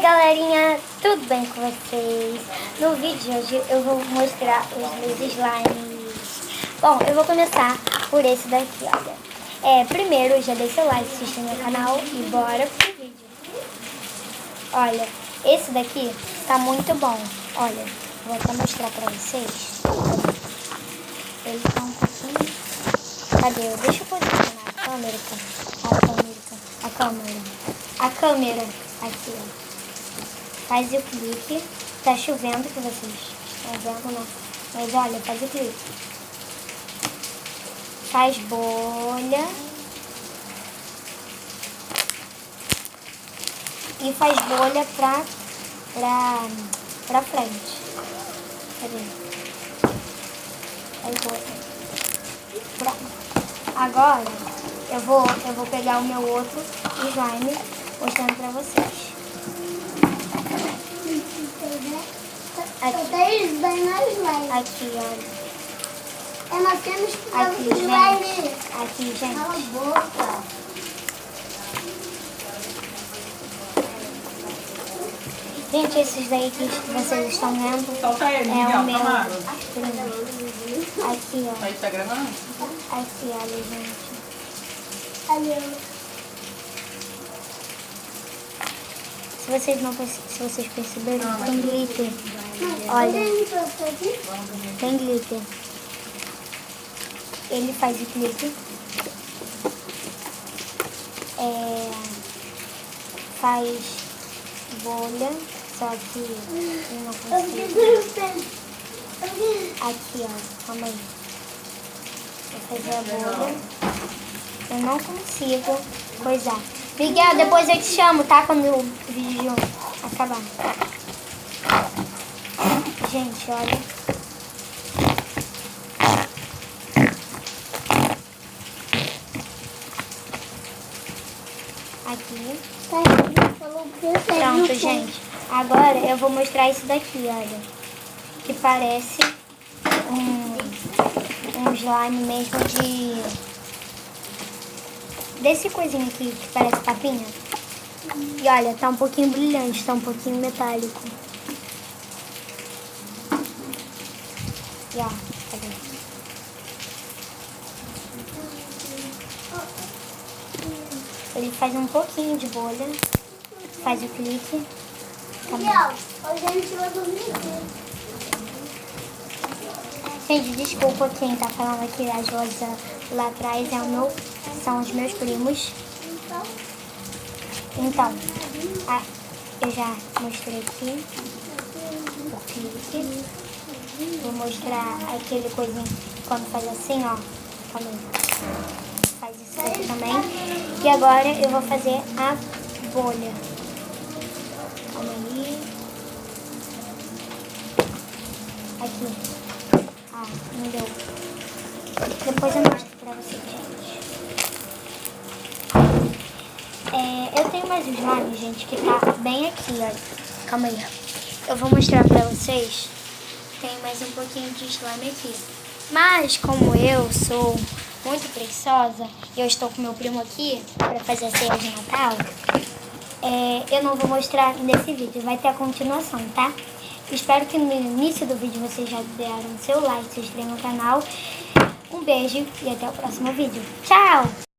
Galerinha, tudo bem com vocês? No vídeo de hoje eu vou mostrar os meus slimes. Bom, eu vou começar por esse daqui, olha. Primeiro, já deixa o like, se inscreve no canal e bora pro vídeo. Olha, esse daqui tá muito bom. Olha, vou até mostrar pra vocês. Ele tá um pouquinho... Cadê? Deixa eu posicionar a câmera. A câmera aqui, ó. Faz o clique. Tá chovendo que vocês estão vendo, não. Mas olha, faz o clique. Faz bolha. E faz bolha pra frente. Cadê? Faz bolha. Pronto. Agora eu vou pegar o meu outro slime mostrando pra vocês. Aqui, olha. Nós temos que Aqui, gente. Aqui, gente. Cala a boca. Gente, esses daí que vocês estão vendo é o meu primo. Aqui, ó. Aí tá gravando? Aqui, olha, gente. Valeu. Se vocês perceberam, tem glitter. Olha, tem glitter. Ele faz o clique. Faz bolha, só que eu não consigo. Aqui, ó, calma aí. Vou fazer a bolha. Eu não consigo coisar. Miguel, depois eu te chamo, tá? Quando o vídeo acabar. Gente, olha. Aqui. Pronto, gente. Agora eu vou mostrar isso daqui, olha. Que parece um slime mesmo desse coisinho aqui, que parece papinha. E olha, tá um pouquinho brilhante, tá um pouquinho metálico. E ó, cadê? Ele faz um pouquinho de bolha, faz o clique. Miguel, hoje a gente vai dormir aqui. Gente, desculpa quem tá falando aqui, as vozes lá atrás são os meus primos. Então, eu já mostrei aqui o clique. Vou mostrar aquele coisinho quando faz assim, ó. Calma aí. Faz isso aqui também. E agora eu vou fazer a bolha. Calma aí. Aqui. Não deu. Depois eu mostro pra vocês, gente. Eu tenho mais um slime, gente, que tá bem aqui, olha. Calma aí. Eu vou mostrar pra vocês. Tem mais um pouquinho de slime aqui. Mas, como eu sou muito preguiçosa, e eu estou com meu primo aqui pra fazer a ceia de Natal, eu não vou mostrar nesse vídeo. Vai ter a continuação, tá? Espero que no início do vídeo vocês já deram seu like, se inscrevam no canal. Um beijo e até o próximo vídeo. Tchau!